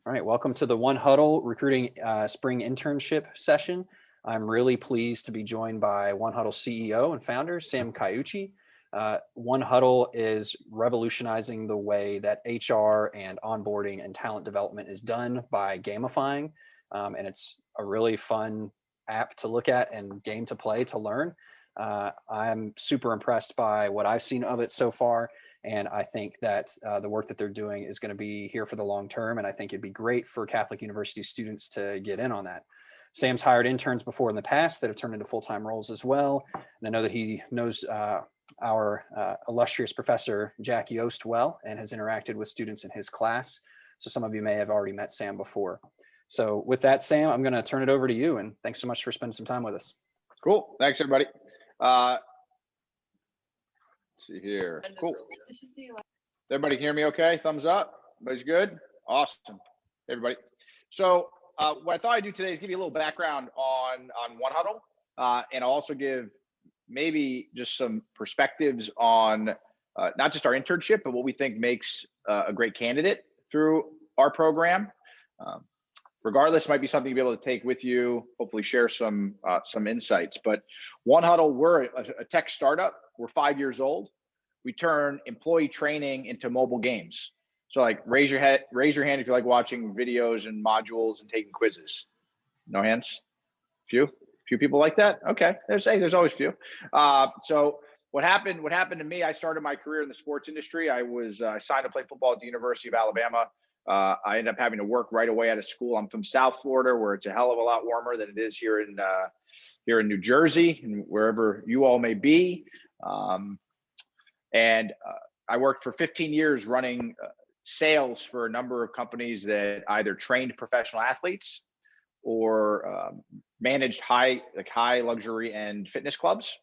All right, welcome to the 1huddle recruiting spring internship session. I'm really pleased to be joined by 1huddle CEO and founder, Sam Caiucci. 1huddle is revolutionizing the way that HR and onboarding and talent development is done by gamifying. And it's a really fun app to look at and game to play to learn. I'm super impressed by what I've seen of it so far. And I think that the work that they're doing is going to be here for the long term. And I think it'd be great for Catholic University students to get in on that. Sam's hired interns before in the past that have turned into full-time roles as well. And I know that he knows our illustrious professor, Jack Yost, well, and has interacted with students in his class. So some of you may have already met Sam before. So with that, Sam, I'm going to turn it over to you. And thanks so much for spending some time with us. Cool. Thanks, everybody. See here. Cool. Everybody hear me okay? Thumbs up. Everybody's good? Awesome. Everybody. So what I thought I'd do today is give you a little background on 1huddle, and I'll also give maybe just some perspectives on not just our internship, but what we think makes a great candidate through our program. Regardless, might be something you'll be able to take with you, hopefully share some insights. But 1huddle, we're a tech startup. We're 5 years old. We turn employee training into mobile games. So like raise your hand if you like watching videos and modules and taking quizzes. No hands? Few people like that? Okay, there's always few. So what happened to me, I started my career in the sports industry. I signed to play football at the University of Alabama. I ended up having to work right away out of school. I'm from South Florida, where it's a hell of a lot warmer than it is here in New Jersey and wherever you all may be. And I worked for 15 years running sales for a number of companies that either trained professional athletes or managed high luxury and fitness clubs.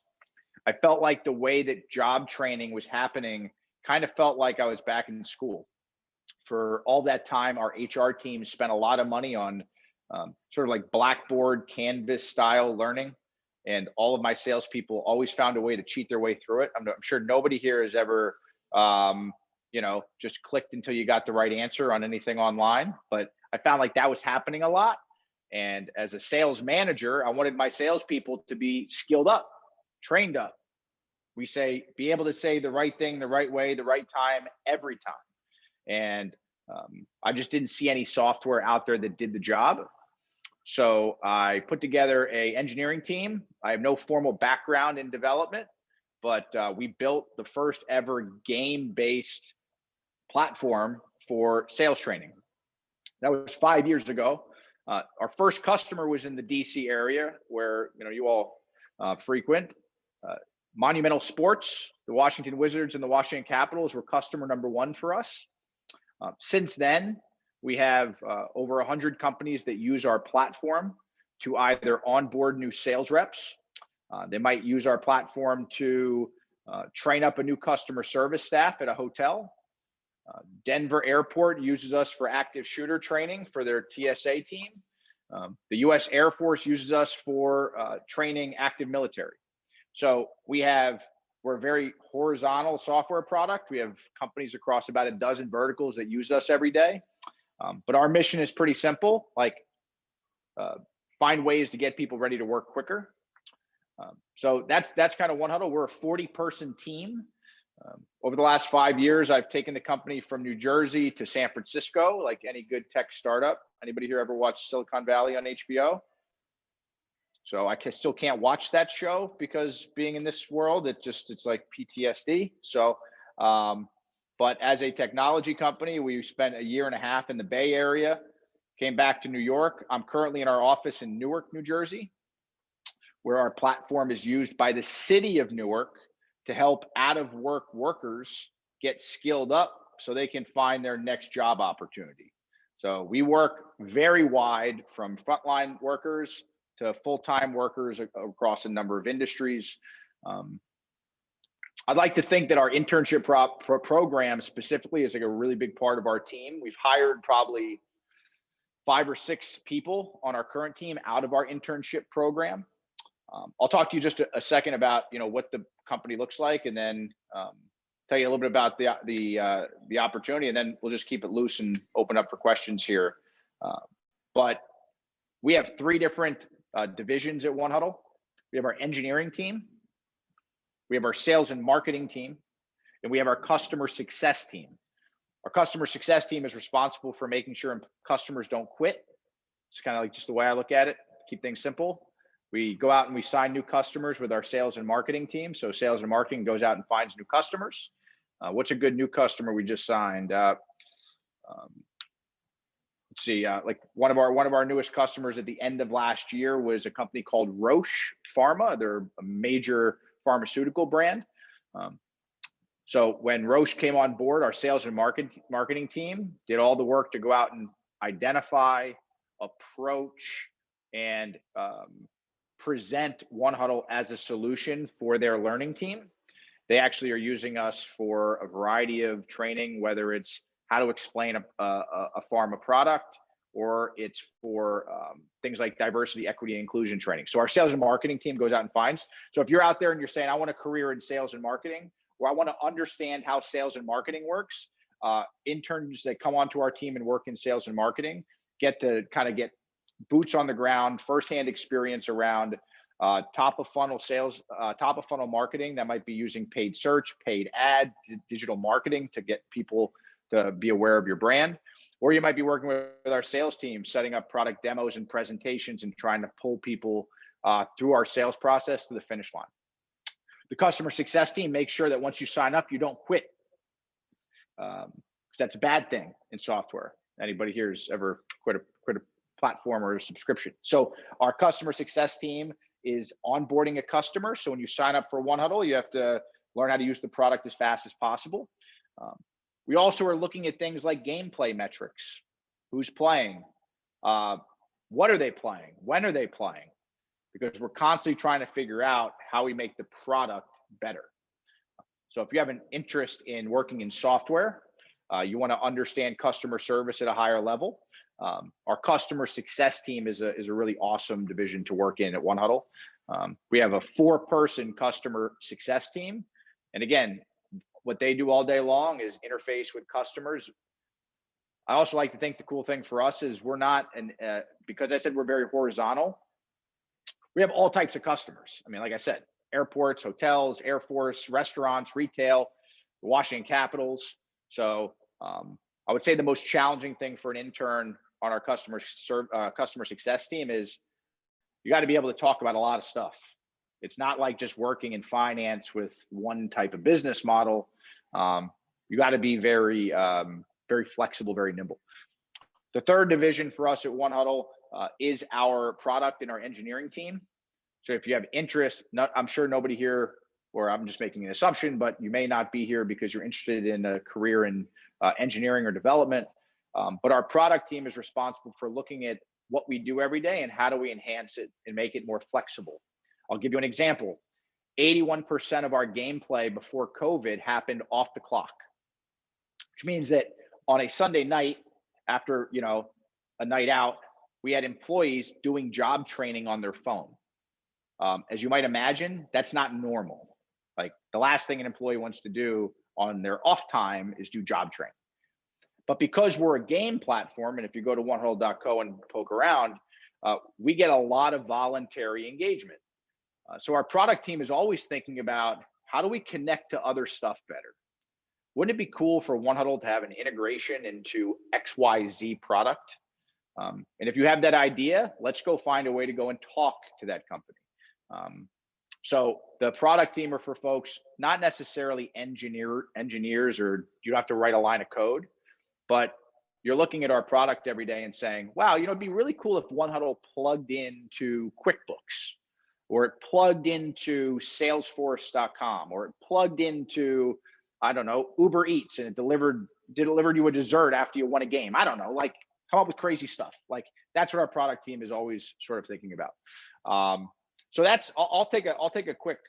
I felt like the way that job training was happening kind of felt like I was back in school. For all that time, our HR team spent a lot of money on sort of like Blackboard, Canvas style learning. And all of my salespeople always found a way to cheat their way through it. I'm sure nobody here has ever, just clicked until you got the right answer on anything online. But I found like that was happening a lot. And as a sales manager, I wanted my salespeople to be skilled up, trained up. We say, be able to say the right thing, the right way, the right time, every time. And I just didn't see any software out there that did the job. So I put together an engineering team. I have no formal background in development, but we built the first ever game-based platform for sales training. That was 5 years ago. Our first customer was in the DC area where you all frequent. Monumental Sports, the Washington Wizards and the Washington Capitals were customer number one for us. Since then, we have over 100 companies that use our platform to either onboard new sales reps. They might use our platform to train up a new customer service staff at a hotel. Denver Airport uses us for active shooter training for their TSA team. The US Air Force uses us for training active military. So we're a very horizontal software product. We have companies across about a dozen verticals that use us every day. But our mission is pretty simple, find ways to get people ready to work quicker. So that's kind of 1huddle. We're a 40-person team. Over the last 5 years, I've taken the company from New Jersey to San Francisco, like any good tech startup. Anybody here ever watched Silicon Valley on HBO? So I still can't watch that show because being in this world, it's like PTSD. So, but as a technology company, we spent a year and a half in the Bay Area, came back to New York. I'm currently in our office in Newark, New Jersey, where our platform is used by the city of Newark to help out-of-work workers get skilled up so they can find their next job opportunity. So we work very wide, from frontline workers to full-time workers across a number of industries. I'd like to think that our internship program specifically is like a really big part of our team. We've hired probably 5 or 6 people on our current team out of our internship program. I'll talk to you just a second about what the company looks like, and then tell you a little bit about the opportunity, and then we'll just keep it loose and open up for questions here But we have three different divisions at 1huddle. We have our engineering team, we have our sales and marketing team, and we have our customer success team. Our customer success team is responsible for making sure customers don't quit. It's kind of like just the way I look at it, keep things simple. We go out and we sign new customers with our sales and marketing team. So sales and marketing goes out and finds new customers. What's a good new customer we just signed? Let's see, like one of our newest customers at the end of last year was a company called Roche Pharma. They're a major pharmaceutical brand. So when Roche came on board, our sales and marketing team did all the work to go out and identify, approach, and present 1huddle as a solution for their learning team. They actually are using us for a variety of training, whether it's how to explain a pharma product, or it's for things like diversity, equity, and inclusion training. So our sales and marketing team goes out and finds. So if you're out there and you're saying, I want a career in sales and marketing, or I want to understand how sales and marketing works, interns that come onto our team and work in sales and marketing get to kind of get boots on the ground, firsthand experience around top of funnel sales, top of funnel marketing. That might be using paid search, paid ad, digital marketing to get people to be aware of your brand. Or you might be working with our sales team, setting up product demos and presentations and trying to pull people through our sales process to the finish line. The customer success team makes sure that once you sign up, you don't quit. That's a bad thing in software. Anybody here has ever quit a platform or a subscription? So our customer success team is onboarding a customer. So when you sign up for 1huddle, you have to learn how to use the product as fast as possible. We also are looking at things like gameplay metrics. Who's playing? What are they playing? When are they playing? Because we're constantly trying to figure out how we make the product better. So if you have an interest in working in software, you want to understand customer service at a higher level, our customer success team is a really awesome division to work in at 1huddle. We have a 4-person customer success team. And again, what they do all day long is interface with customers. I also like to think the cool thing for us is we're not, because I said we're very horizontal, we have all types of customers. I mean, like I said, airports, hotels, Air Force, restaurants, retail, the Washington Capitals. So I would say the most challenging thing for an intern on our customer success team is you got to be able to talk about a lot of stuff. It's not like just working in finance with one type of business model. You got to be very, very flexible, very nimble. The third division for us at 1huddle is our product and our engineering team. So if you have interest, I'm sure nobody here, or I'm just making an assumption, but you may not be here because you're interested in a career in engineering or development. But our product team is responsible for looking at what we do every day and how do we enhance it and make it more flexible. I'll give you an example. 81% of our gameplay before COVID happened off the clock, which means that on a Sunday night after, a night out, we had employees doing job training on their phone. As you might imagine, that's not normal. Like the last thing an employee wants to do on their off time is do job training. But because we're a game platform, and if you go to onehuddle.co and poke around, we get a lot of voluntary engagement. So our product team is always thinking about how do we connect to other stuff better? Wouldn't it be cool for 1huddle to have an integration into XYZ product? And if you have that idea, let's go find a way to go and talk to that company. So the product team are for folks, not necessarily engineers, or you don't have to write a line of code, but you're looking at our product every day and saying, wow, it'd be really cool if 1huddle plugged into QuickBooks, or it plugged into Salesforce.com, or it plugged into, I don't know, Uber Eats, and it delivered you a dessert after you won a game. I don't know, like come up with crazy stuff. Like that's what our product team is always sort of thinking about. So that's, I'll take a quick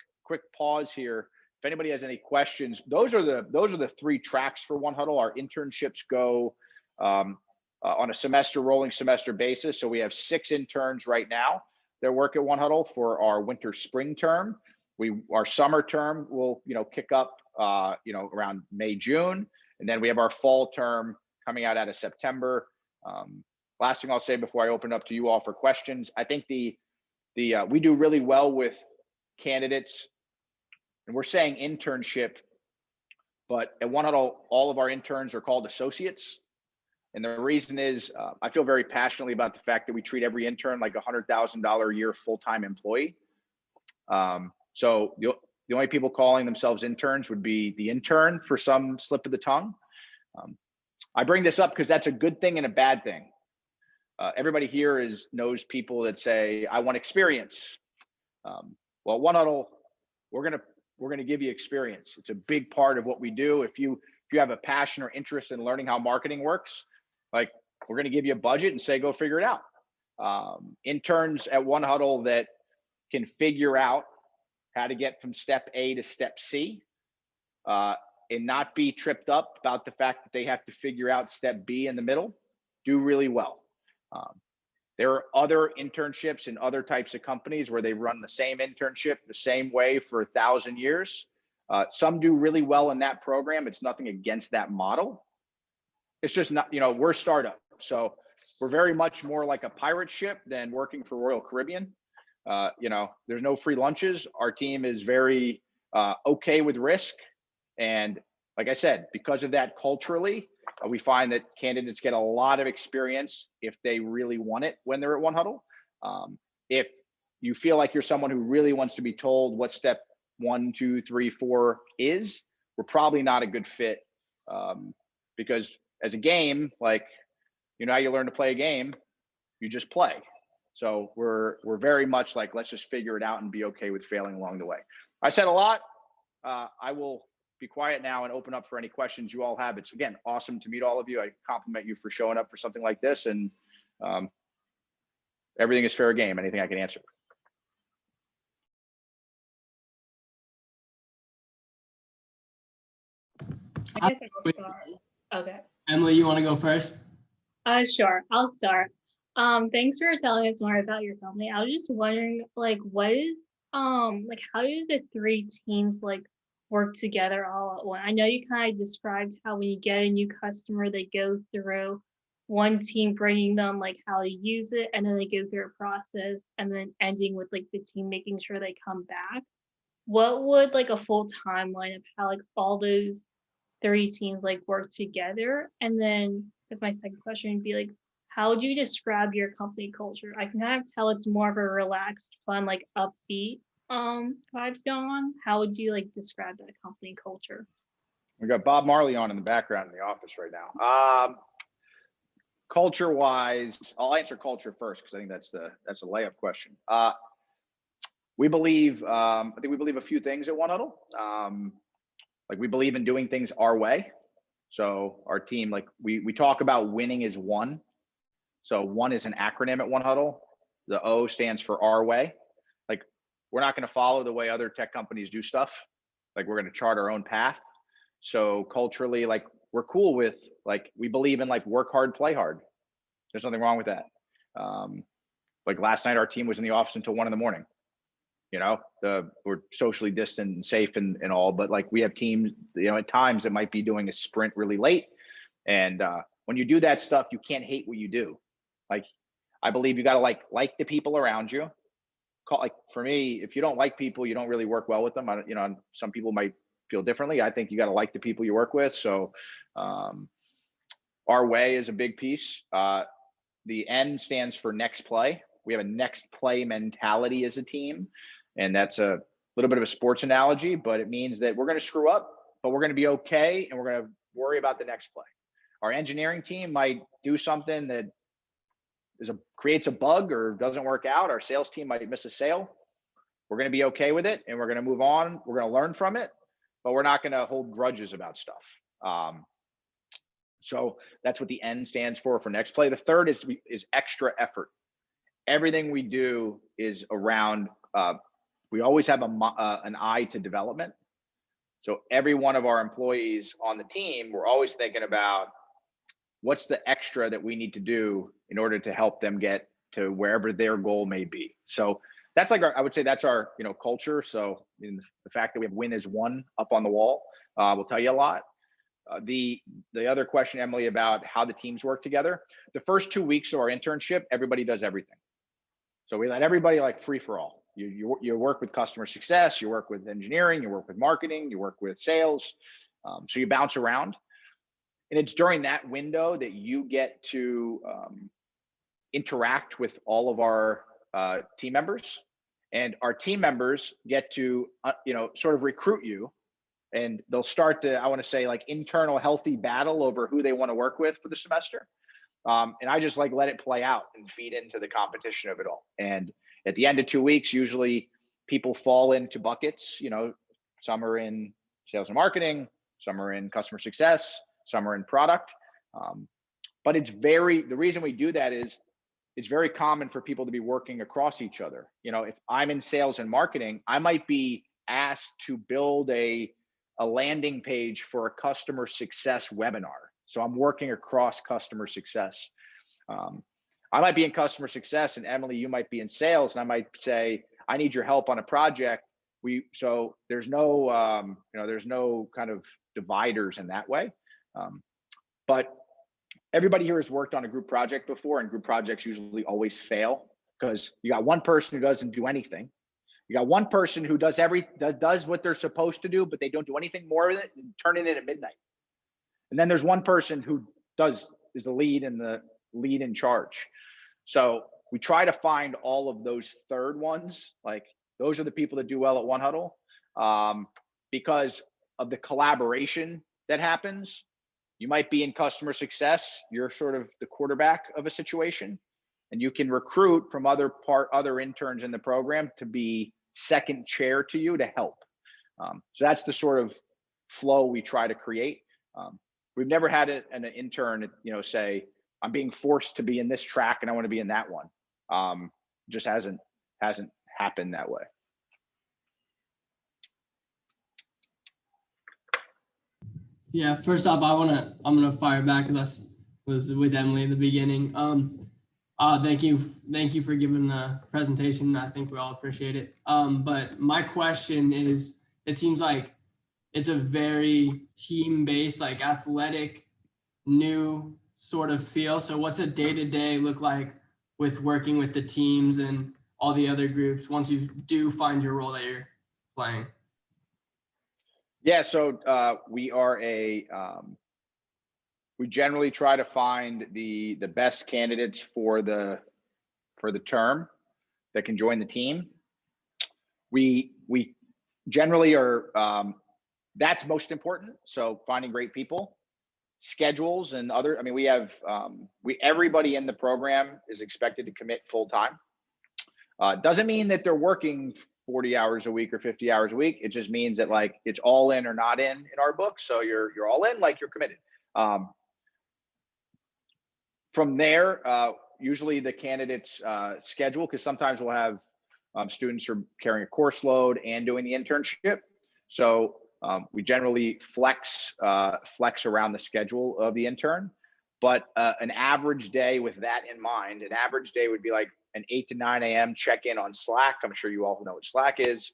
pause here. If anybody has any questions, those are the 3 tracks for 1huddle. Our internships go on a rolling semester basis. So we have 6 interns right now that work at 1huddle for our winter spring term. Our summer term will kick up around May, June, and then we have our fall term coming out of September. last thing I'll say before I open up to you all for questions, I think we do really well with candidates, and we're saying internship, but at Onehuddle, all of our interns are called associates. And the reason is I feel very passionately about the fact that we treat every intern like $100,000 a year full-time employee. So the only people calling themselves interns would be the intern for some slip of the tongue. I bring this up because that's a good thing and a bad thing. Everybody here knows people that say, I want experience. Well, Onehuddle, we're gonna give you experience. It's a big part of what we do. If you have a passion or interest in learning how marketing works, like, we're gonna give you a budget and say, go figure it out. Interns at Onehuddle that can figure out how to get from step A to step C, and not be tripped up about the fact that they have to figure out step B in the middle, do really well. There are other internships in other types of companies where they run the same internship the same way for 1,000 years. Some do really well in that program. It's nothing against that model. It's just not, we're a startup. So we're very much more like a pirate ship than working for Royal Caribbean. There's no free lunches. Our team is very okay with risk. And like I said, because of that culturally, we find that candidates get a lot of experience if they really want it when they're at Onehuddle. If you feel like you're someone who really wants to be told what step 1, 2, 3, 4 is, we're probably not a good fit. Because as a game, like, how you learn to play a game, you just play. So we're very much like, let's just figure it out and be okay with failing along the way. I said a lot. I will be quiet now and open up for any questions you all have. It's, again, awesome to meet all of you. I compliment you for showing up for something like this, and everything is fair game. Anything I can answer. I guess I'll start. Okay. Emily, you want to go first? Sure. I'll start. Thanks for telling us more about your company. I was just wondering, like, what is, like, how do the 3 teams, like, work together all at once? I know you kind of described how when you get a new customer, they go through one team bringing them, like, how to use it, and then they go through a process, and then ending with, like, the team making sure they come back. What would, like, a full timeline of how, like, all those 3 teams, like, work together? And then, as my second question would be, like, how would you describe your company culture? I can kind of tell it's more of a relaxed, fun, like, upbeat vibes going on. How would you, like, describe that company culture? We got Bob Marley on in the background in the office right now. Culture wise, I'll answer culture first because I think that's a layup question. We believe, I think we believe a few things at Onehuddle. Like, we believe in doing things our way. So our team, like, we talk about winning is one. So one is an acronym at Onehuddle. The O stands for our way. Like, we're not going to follow the way other tech companies do stuff. Like, we're going to chart our own path. So culturally, like, we're cool with, like, we believe in, like, work hard, play hard. There's nothing wrong with that. Like, last night, our team was in the office until 1 a.m. We're socially distant and safe and all, but, like, we have teams, at times it might be doing a sprint really late. And when you do that stuff, you can't hate what you do. Like, I believe you got to like the people around you. Like, for me, if you don't like people, you don't really work well with them. Some people might feel differently. I think you got to like the people you work with. So our way is a big piece. The N stands for next play. We have a next play mentality as a team. And that's a little bit of a sports analogy, but it means that we're going to screw up, but we're going to be okay. And we're going to worry about the next play. Our engineering team might do something that creates a bug or doesn't work out. Our sales team might miss a sale. We're going to be okay with it, and we're going to move on. We're going to learn from it, but we're not going to hold grudges about stuff. So that's what the N stands for next play. The third is extra effort. Everything we do is around, we always have an eye to development. So every one of our employees on the team, we're always thinking about what's the extra that we need to do in order to help them get to wherever their goal may be. So that's like I would say that's our, culture. So the fact that we have win is one up on the wall will tell you a lot. the other question, Emily, about how the teams work together. The first 2 weeks of our internship, everybody does everything. So we let everybody like free for all. You work with customer success, you work with engineering, you work with marketing, you work with sales. So you bounce around. And it's during that window that you get to interact with all of our team members. And our team members get to, sort of recruit you. And they'll start to, I want to say, like internal healthy battle over who they want to work with for the semester. And I just like let it play out and feed into the competition of it all. And at the end of 2 weeks, usually people fall into buckets. Some are in sales and marketing, some are in customer success, some are in product. But the reason we do that is it's very common for people to be working across each other. If I'm in sales and marketing, I might be asked to build a landing page for a customer success webinar. So I'm working across customer success. I might be in customer success, and Emily, you might be in sales, and I might say, I need your help on a project. So there's no, there's no kind of dividers in that way. But everybody here has worked on a group project before, and group projects usually always fail because you got one person who doesn't do anything. You got one person who does what they're supposed to do, but they don't do anything more with it and turn it in at midnight. And then there's one person who is the lead and the lead in charge. So we try to find all of those third ones. Like those are the people that do well at 1huddle, because of the collaboration that happens. You might be in customer success. You're sort of the quarterback of a situation, and you can recruit from other interns in the program to be second chair to you to help. So that's the sort of flow we try to create. We've never had an intern, say, I'm being forced to be in this track and I want to be in that one. Just hasn't happened that way. Yeah, first off, I'm gonna fire back because I was with Emily in the beginning. Thank you for giving the presentation. I think we all appreciate it. But my question is, it seems like it's a very team-based, like athletic, new sort of feel. So what's a day-to-day look like with working with the teams and all the other groups once you do find your role that you're playing? Yeah, so we generally try to find the best candidates for the term that can join the team. We generally are that's most important. So finding great people, schedules, and other. I mean, we have everybody in the program is expected to commit full time. Doesn't mean that they're working 40 hours a week or 50 hours a week. It just means that like it's all in or not in our book. So you're all in, like you're committed. From there, usually the candidates schedule, because sometimes we'll have students who are carrying a course load and doing the internship. So we generally flex around the schedule of the intern. But an average day with that in mind, an average day would be like an 8 to 9 a.m. check-in on Slack. I'm sure you all know what Slack is.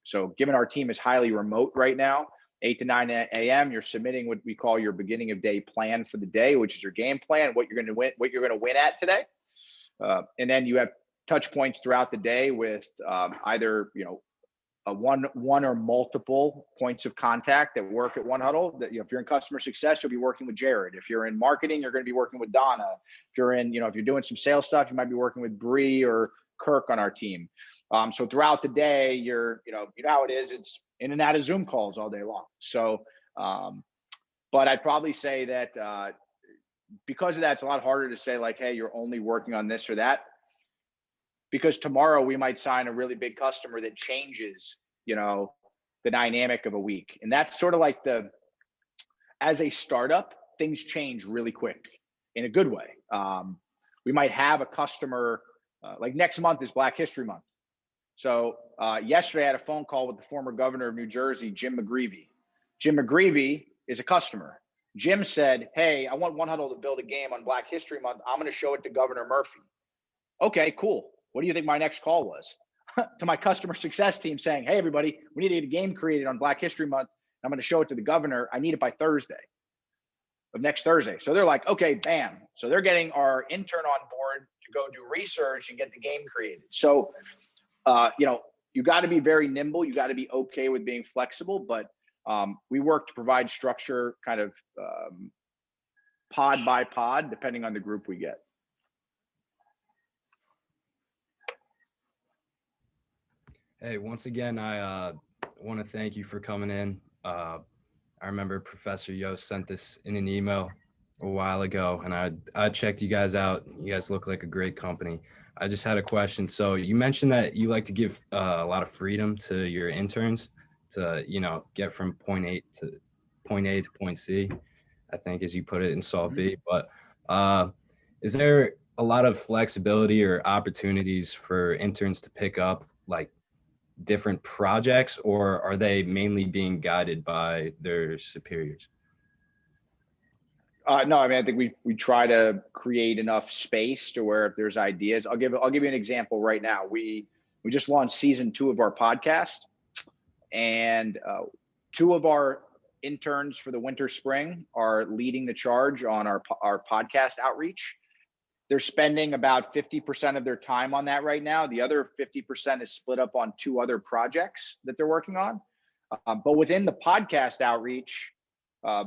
So given our team is highly remote right now, 8 to 9 a.m., you're submitting what we call your beginning of day plan for the day, which is your game plan, what you're going to win at today. And then you have touch points throughout the day with either, a one or multiple points of contact that work at 1huddle. That, if you're in customer success, you'll be working with Jared. If you're in marketing, you're going to be working with Donna. If you're in, if you're doing some sales stuff, you might be working with Bree or Kirk on our team. So throughout the day, you know how it is. It's in and out of Zoom calls all day long. So, but I'd probably say that because of that, it's a lot harder to say like, hey, you're only working on this or that. Because tomorrow we might sign a really big customer that changes, the dynamic of a week. And that's sort of like as a startup, things change really quick in a good way. We might have a customer, like next month is Black History Month. So yesterday I had a phone call with the former governor of New Jersey, Jim McGreevey. Jim McGreevey is a customer. Jim said, hey, I want 1huddle to build a game on Black History Month. I'm going to show it to Governor Murphy. Okay, cool. What do you think my next call was? To my customer success team saying, hey, everybody, we need to get a game created on Black History Month. I'm going to show it to the governor. I need it by Thursday of next Thursday. So they're like, okay, bam. So they're getting our intern on board to go do research and get the game created. So, you got to be very nimble. You got to be okay with being flexible, but we work to provide structure kind of pod by pod, depending on the group we get. Hey, once again, I want to thank you for coming in. I remember Professor Yost sent this in an email a while ago, and I checked you guys out. You guys look like a great company. I just had a question. So you mentioned that you like to give a lot of freedom to your interns to, get from point A to point C, I think, as you put it in Solve B. But is there a lot of flexibility or opportunities for interns to pick up like different projects, or are they mainly being guided by their superiors? No, I mean, I think we try to create enough space to where if there's ideas, I'll give you an example right now. We just launched season 2 of our podcast, and 2 of our interns for the winter spring are leading the charge on our podcast outreach. They're spending about 50% of their time on that right now. The other 50% is split up on 2 other projects that they're working on. But within the podcast outreach, I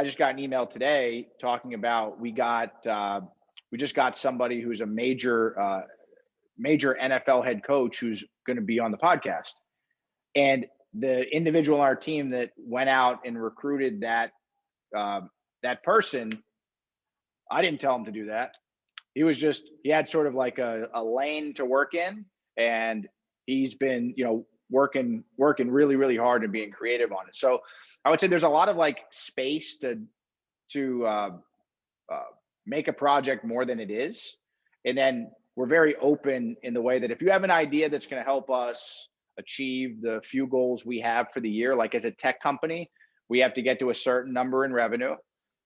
just got an email today talking about we just got somebody who's a major NFL head coach who's going to be on the podcast, and the individual on our team that went out and recruited that person, I didn't tell him to do that. He had sort of like a lane to work in, and he's been working really, really hard and being creative on it. So I would say there's a lot of like space to make a project more than it is. And then we're very open in the way that if you have an idea that's going to help us achieve the few goals we have for the year, like as a tech company, we have to get to a certain number in revenue.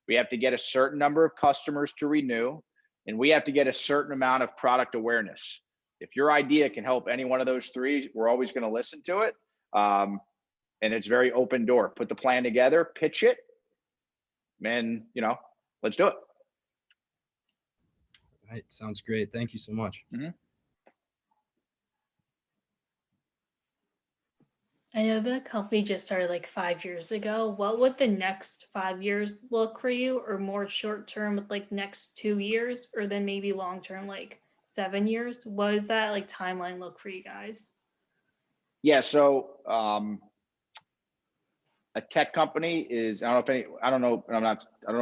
We have to get a certain number of customers to renew, and we have to get a certain amount of product awareness. If your idea can help any one of those 3, we're always going to listen to it. And it's very open door. Put the plan together, pitch it, and let's do it. All right, sounds great. Thank you so much. Mm-hmm. I know the company just started like 5 years ago. What would the next 5 years look for you, or more short term with like next 2 years, or then maybe long term like 7 years? What does that like timeline look for you guys? Yeah, so a tech company is, I don't know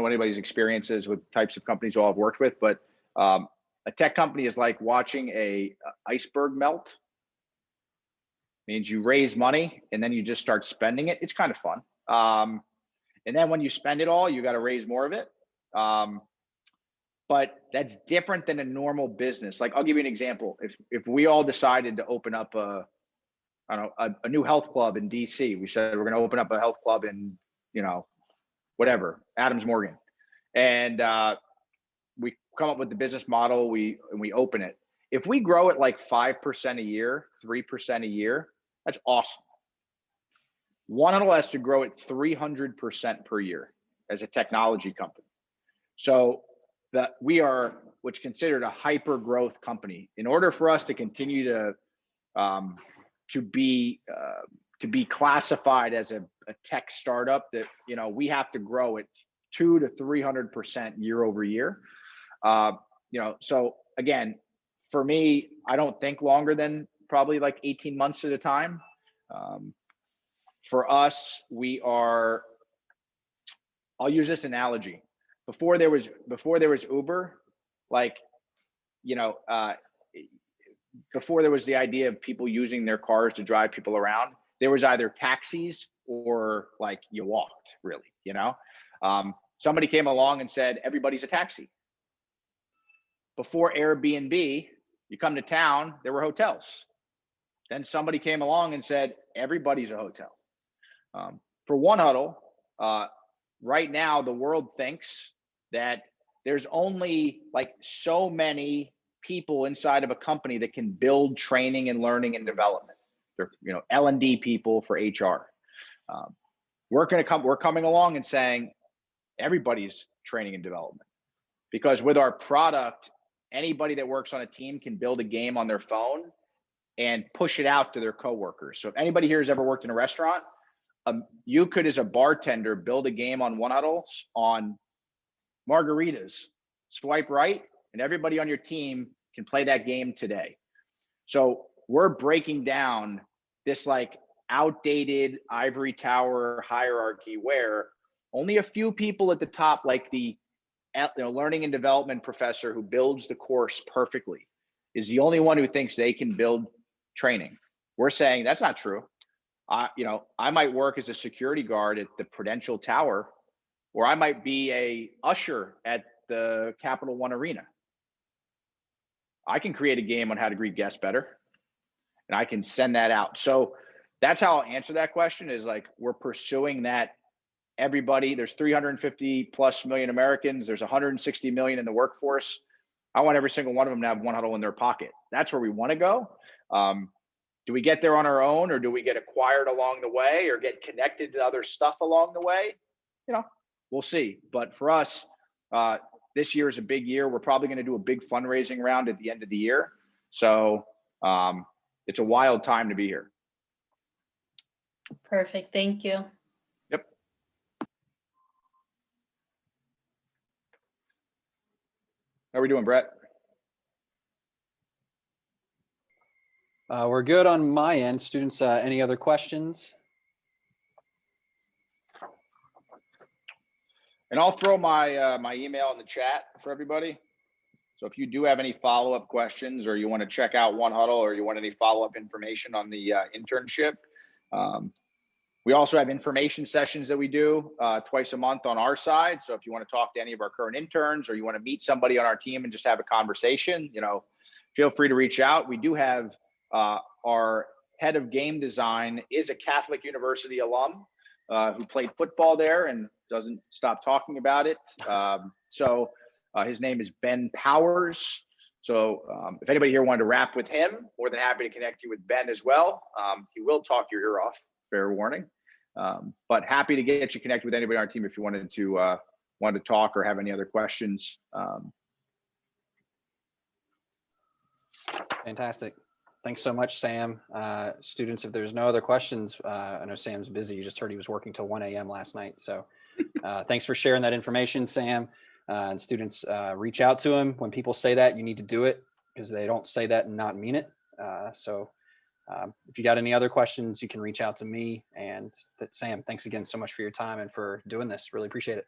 anybody's experiences with types of companies all I've worked with, but a tech company is like watching a iceberg melt. Means you raise money and then you just start spending it. It's kind of fun. And then when you spend it all, you got to raise more of it. But that's different than a normal business. Like, I'll give you an example. If we all decided to open up a new health club in DC, we said we're going to open up a health club in, whatever, Adams Morgan. And we come up with the business model, we open it. If we grow it like 5% a year, 3% a year, that's awesome. 1huddle has to grow at 300% per year as a technology company. So that we are what's considered a hyper growth company. In order for us to continue to be classified as a tech startup, that we have to grow at 200 to 300% year over year. So again, for me, I don't think longer than probably like 18 months at a time. For us, I'll use this analogy. Before there was Uber, before there was the idea of people using their cars to drive people around, there was either taxis or like you walked, really, somebody came along and said, everybody's a taxi. Before Airbnb, you come to town, there were hotels. Then somebody came along and said, everybody's a hotel. For 1huddle, right now, the world thinks that there's only like so many people inside of a company that can build training and learning and development. They're, L&D people for HR. We're coming along and saying everybody's training and development, because with our product, anybody that works on a team can build a game on their phone and push it out to their coworkers. So if anybody here has ever worked in a restaurant, you could, as a bartender, build a game on Onehuddle on margaritas, swipe right, and everybody on your team can play that game today. So we're breaking down this like outdated ivory tower hierarchy where only a few people at the top, like the learning and development professor who builds the course perfectly, is the only one who thinks they can build training. We're saying that's not true. I might work as a security guard at the Prudential Tower, or I might be a usher at the Capital One Arena. I can create a game on how to greet guests better, and I can send that out. So that's how I'll answer that question, is like, we're pursuing that. Everybody, there's 350 plus million Americans. There's 160 million in the workforce. I want every single one of them to have Onehuddle in their pocket. That's where we want to go. Do we get there on our own, or do we get acquired along the way, or get connected to other stuff along the way? We'll see. But for us, this year is a big year. We're probably going to do a big fundraising round at the end of the year. So it's a wild time to be here. Perfect. Thank you. Yep. How are we doing, Brett? We're good on my end. Students, any other questions? And I'll throw my my email in the chat for everybody. So if you do have any follow-up questions, or you want to check out Onehuddle, or you want any follow-up information on the internship, we also have information sessions that we do twice a month on our side. So if you want to talk to any of our current interns, or you want to meet somebody on our team and just have a conversation, feel free to reach out. We do have our head of game design is a Catholic University alum who played football there and doesn't stop talking about it. So his name is Ben Powers. So if anybody here wanted to rap with him, more than happy to connect you with Ben as well. He will talk your ear off, fair warning. But happy to get you connected with anybody on our team if you wanted to talk or have any other questions. Fantastic. Thanks so much, Sam. Students, if there's no other questions, I know Sam's busy. You just heard he was working till 1 a.m. last night. So thanks for sharing that information, Sam. And students, reach out to him. When people say that, you need to do it, because they don't say that and not mean it. So if you got any other questions, you can reach out to me. And Sam, thanks again so much for your time and for doing this. Really appreciate it.